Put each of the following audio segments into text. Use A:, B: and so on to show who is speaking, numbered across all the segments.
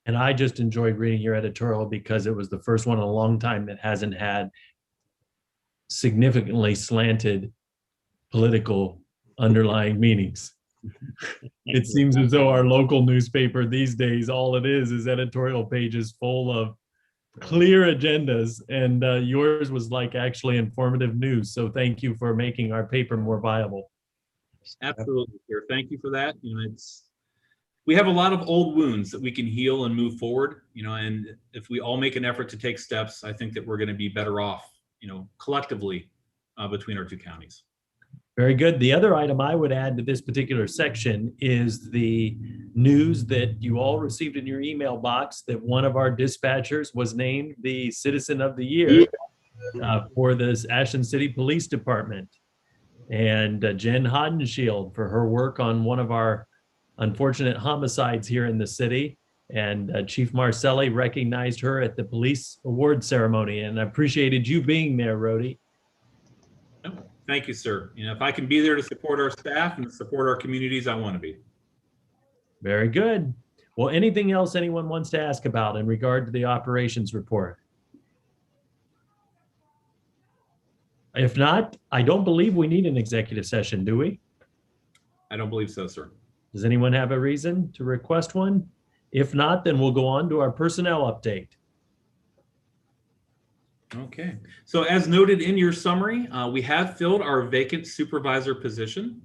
A: And I just enjoyed reading your editorial because it was the first one in a long time that hasn't had significantly slanted political underlying meanings. It seems as though our local newspaper these days, all it is editorial pages full of clear agendas, and yours was like actually informative news. So thank you for making our paper more viable.
B: Absolutely, Pierre. Thank you for that. We have a lot of old wounds that we can heal and move forward. And if we all make an effort to take steps, I think that we're going to be better off, collectively between our two counties.
A: Very good. The other item I would add to this particular section is the news that you all received in your email box that one of our dispatchers was named the Citizen of the Year for this Ashland City Police Department. And Jen Hodenshield for her work on one of our unfortunate homicides here in the city. And Chief Marcelli recognized her at the police award ceremony. And I appreciated you being there, Rhodey.
B: Thank you, sir. If I can be there to support our staff and support our communities, I want to be.
A: Very good. Well, anything else anyone wants to ask about in regard to the operations report? If not, I don't believe we need an executive session, do we?
B: I don't believe so, sir.
A: Does anyone have a reason to request one? If not, then we'll go on to our personnel update.
B: Okay, so as noted in your summary, we have filled our vacant supervisor position.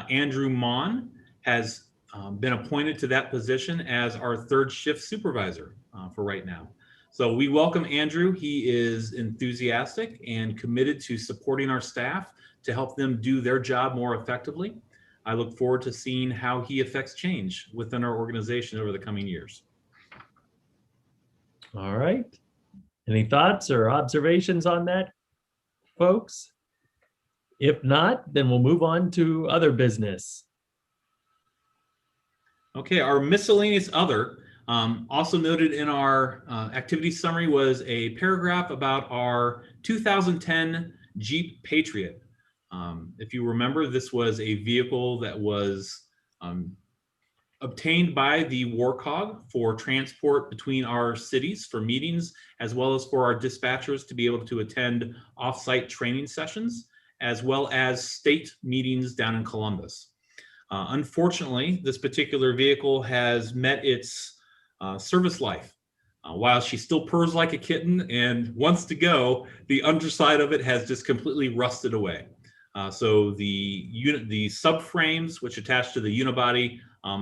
B: Andrew Mon has been appointed to that position as our third shift supervisor for right now. So we welcome Andrew. He is enthusiastic and committed to supporting our staff to help them do their job more effectively. I look forward to seeing how he affects change within our organization over the coming years.
A: All right. Any thoughts or observations on that, folks? If not, then we'll move on to other business.
B: Okay, our miscellaneous other, also noted in our activity summary, was a paragraph about our 2010 Jeep Patriot. If you remember, this was a vehicle that was obtained by the WARCOG for transport between our cities for meetings, as well as for our dispatchers to be able to attend off-site training sessions, as well as state meetings down in Columbus. Unfortunately, this particular vehicle has met its service life. While she still purrs like a kitten and wants to go, the underside of it has just completely rusted away. So the subframes, which attach to the unibody,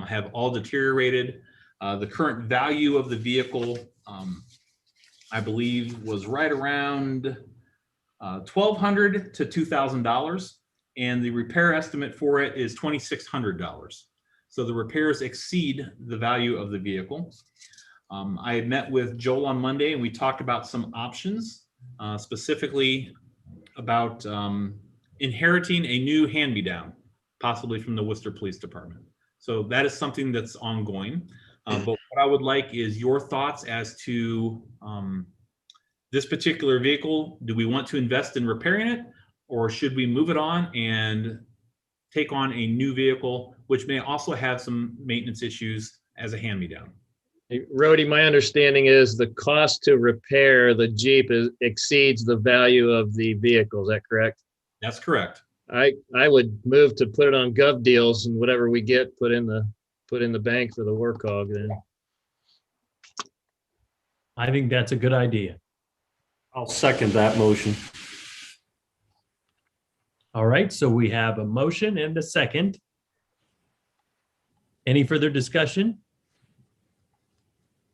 B: have all deteriorated. The current value of the vehicle, I believe, was right around $1,200 to $2,000, and the repair estimate for it is $2,600. So the repairs exceed the value of the vehicle. I had met with Joel on Monday, and we talked about some options, specifically about inheriting a new hand-me-down, possibly from the Worcester Police Department. So that is something that's ongoing. But what I would like is your thoughts as to this particular vehicle. Do we want to invest in repairing it, or should we move it on and take on a new vehicle, which may also have some maintenance issues as a hand-me-down?
C: Hey, Rhodey, my understanding is the cost to repair the Jeep exceeds the value of the vehicle. Is that correct?
B: That's correct.
C: I would move to put it on Gov Deals, and whatever we get put in the bank for the WARCOG then.
A: I think that's a good idea.
D: I'll second that motion.
A: All right, so we have a motion and a second. Any further discussion?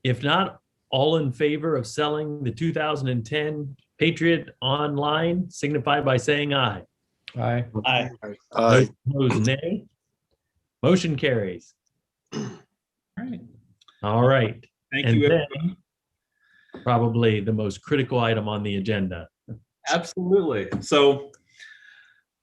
A: If not, all in favor of selling the 2010 Patriot online, signify by saying aye.
D: Aye.
A: Aye.
D: Aye.
A: Opposed, nay. Motion carries.
B: All right.
A: All right.
B: Thank
A: And
B: you,
A: then
B: everyone.
A: probably the most critical item on the agenda.
B: Absolutely. So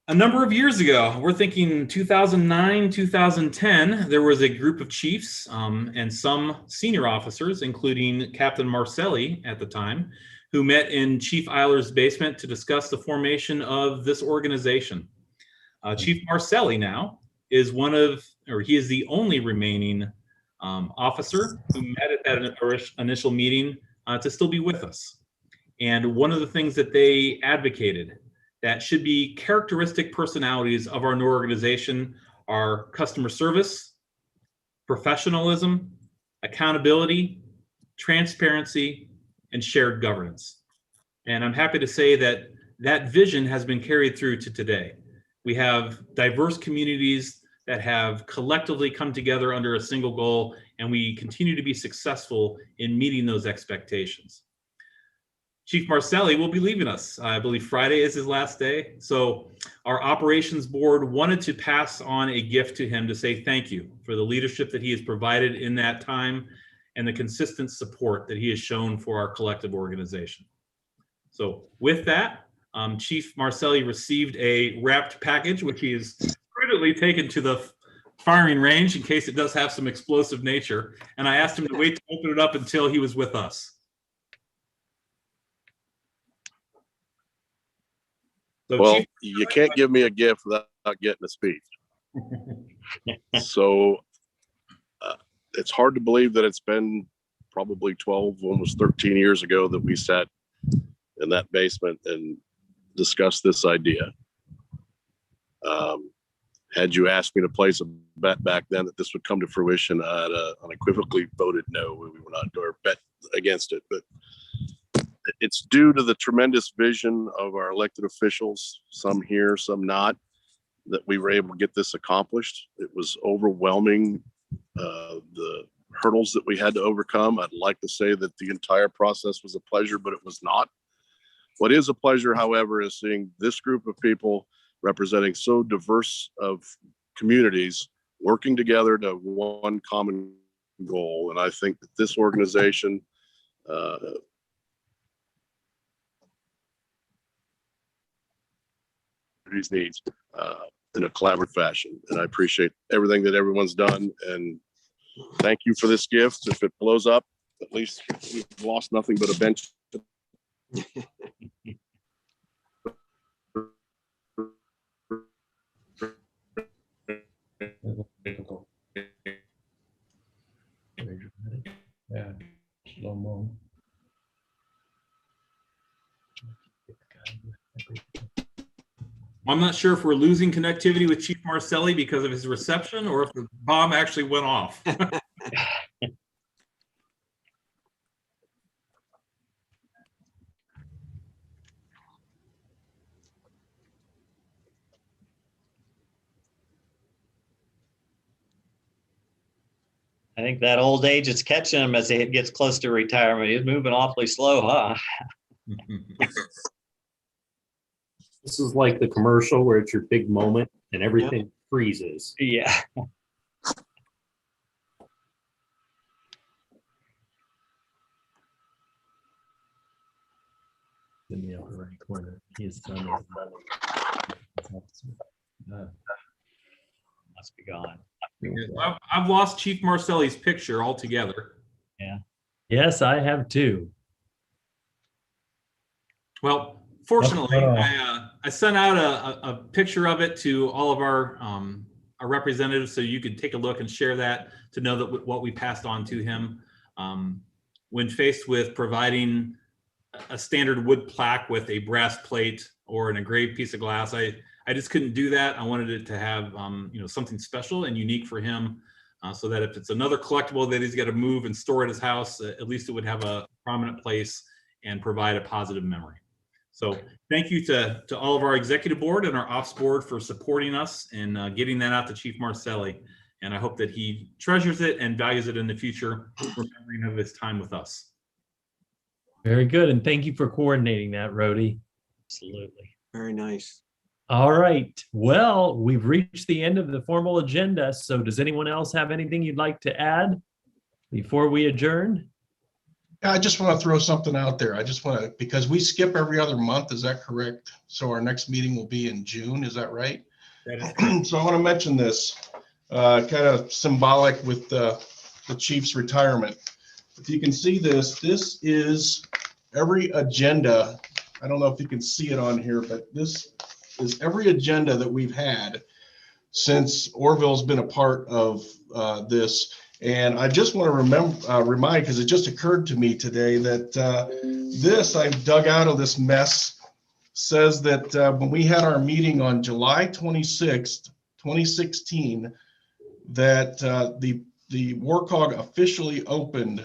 B: a number of years ago, we're thinking 2009, 2010, there was a group of chiefs and some senior officers, including Captain Marcelli at the time, who met in Chief Eiler's basement to discuss the formation of this organization. Chief Marcelli now is he is the only remaining officer who met at that initial meeting to still be with us. And one of the things that they advocated that should be characteristic personalities of our new organization are customer service, professionalism, accountability, transparency, and shared governance. And I'm happy to say that that vision has been carried through to today. We have diverse communities that have collectively come together under a single goal, and we continue to be successful in meeting those expectations. Chief Marcelli will be leaving us. I believe Friday is his last day. So our operations board wanted to pass on a gift to him to say thank you for the leadership that he has provided in that time and the consistent support that he has shown for our collective organization. So with that, Chief Marcelli received a wrapped package, which he has prudently taken to the firing range in case it does have some explosive nature. And I asked him to wait to open it up until he was with us. So
E: well,
B: Chief,
E: you can't give me a gift without getting a speech. So it's hard to believe that it's been probably 12, almost 13 years ago that we sat in that basement and discussed this idea. Had you asked me to place a bet back then that this would come to fruition, I'd unequivocally voted no. We were not going to bet against it, but it's due to the tremendous vision of our elected officials, some here, some not, that we were able to get this accomplished. It was overwhelming, the hurdles that we had to overcome. I'd like to say that the entire process was a pleasure, but it was not. What is a pleasure, however, is seeing this group of people representing so diverse of communities working together to one common goal. And I think that this organization these needs in a collaborative fashion. And I appreciate everything that everyone's done. And thank you for this gift. If it blows up, at least we've lost nothing but a bench.
D: Yeah, slow mo.
B: I'm not sure if we're losing connectivity with Chief Marcelli because of his reception or if the bomb actually went off.
F: I think that old age is catching him as he gets close to retirement. He's moving awfully slow, huh?
D: This is like the commercial where it's your big moment and everything freezes.
F: Yeah.
A: In the upper right corner, his son
F: Must be gone.
B: I've lost Chief Marcelli's picture altogether.
A: Yes, I have too.
B: Well, fortunately, I sent out a picture of it to all of our representatives so you could take a look and share that to know that what we passed on to him. When faced with providing a standard wood plaque with a brass plate or an engraved piece of glass, I just couldn't do that. I wanted it to have something special and unique for him, so that if it's another collectible that he's got to move and store at his house, at least it would have a prominent place and provide a positive memory. So thank you to all of our executive board and our ops board for supporting us and getting that out to Chief Marcelli. And I hope that he treasures it and values it in the future, remembering of his time with us.
A: Very good. And thank you for coordinating that, Rhodey.
F: Absolutely.
G: Very nice.
A: All right. Well, we've reached the end of the formal agenda. So does anyone else have anything you'd like to add before we adjourn?
H: I just want to throw something out there. I just want to, because we skip every other month, is that correct? So our next meeting will be in June, is that right? So I want to mention this, kind of symbolic with the chief's retirement. If you can see this, this is every agenda. I don't know if you can see it on here, but this is every agenda that we've had since Orville's been a part of this. And I just want to remind, because it just occurred to me today that this I dug out of this mess says that when we had our meeting on July 26th, 2016, that the WARCOG officially opened.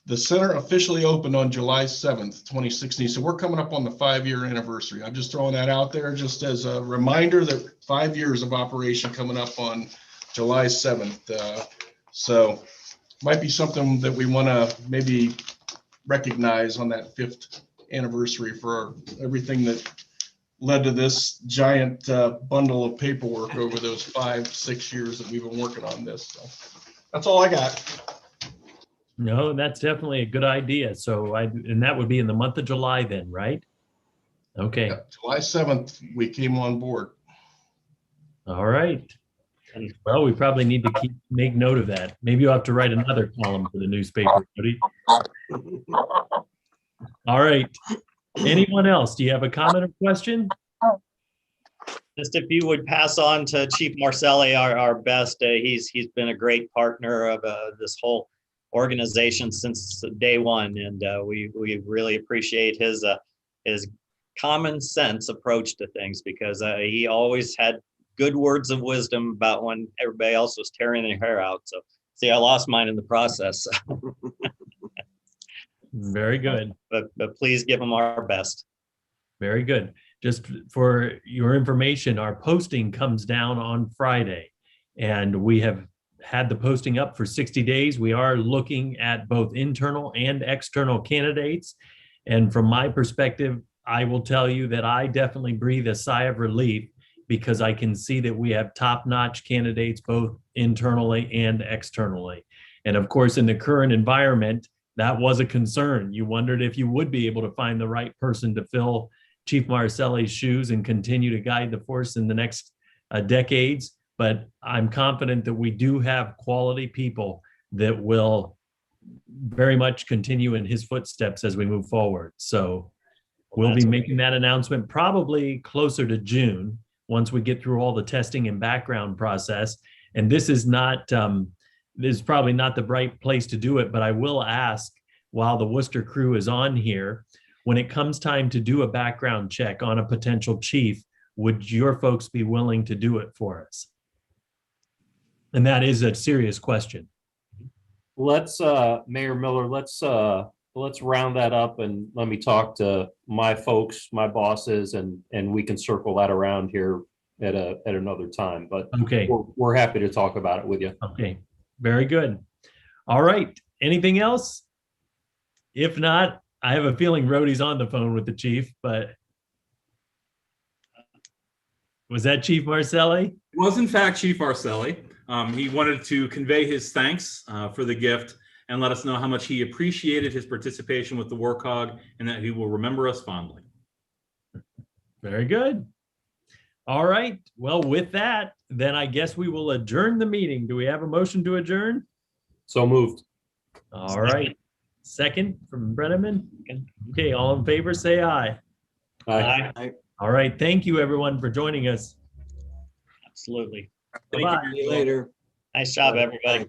H: The center officially opened on July 7th, 2016. So we're coming up on the 5-year anniversary. I'm just throwing that out there just as a reminder that 5 years of operation coming up on July 7th. So might be something that we want to maybe recognize on that 5th anniversary for everything that led to this giant bundle of paperwork over those 5-6 years that we've been working on this. So that's all I got.
A: No, that's definitely a good idea. So and that would be in the month of July then, right? Okay.
H: Yeah, July 7th, we came on board.
A: All right. Well, we probably need to make note of that. Maybe you'll have to write another column for the newspaper, Cody. All right. Anyone else? Do you have a comment or question?
F: Just if you would pass on to Chief Marcelli our best. He's been a great partner of this whole organization since day one, and we really appreciate his common sense approach to things, because he always had good words of wisdom about when everybody else was tearing their hair out. So see, I lost mine in the process.
A: Very good.
F: But please give him our best.
A: Very good. Just for your information, our posting comes down on Friday, and we have had the posting up for 60 days. We are looking at both internal and external candidates. And from my perspective, I will tell you that I definitely breathe a sigh of relief, because I can see that we have top-notch candidates both internally and externally. And of course, in the current environment, that was a concern. You wondered if you would be able to find the right person to fill Chief Marcelli's shoes and continue to guide the force in the next decades. But I'm confident that we do have quality people that will very much continue in his footsteps as we move forward. So we'll be making that announcement probably closer to June, once we get through all the testing and background process. And this is probably not the right place to do it, but I will ask, while the Worcester crew is on here, when it comes time to do a background check on a potential chief, would your folks be willing to do it for us? And that is a serious question.
D: Let's, Mayor Miller, let's round that up and let me talk to my folks, my bosses, and we can circle that around here at another time. But
A: Okay.
D: we're happy to talk about it with you.
A: Okay. Very good. All right. Anything else? If not, I have a feeling Rhodey's on the phone with the chief, but was that Chief Marcelli?
B: It was in fact Chief Marcelli. He wanted to convey his thanks for the gift and let us know how much he appreciated his participation with the WARCOG, and that he will remember us fondly.
A: Very good. All right. Well, with that, then I guess we will adjourn the meeting. Do we have a motion to adjourn?
D: So moved.
A: All right. Second from Brenneman. Okay. All in favor, say aye.
D: Aye.
A: All right. Thank you, everyone, for joining us.
F: Absolutely.
A: Bye-bye.
F: Nice job, everybody.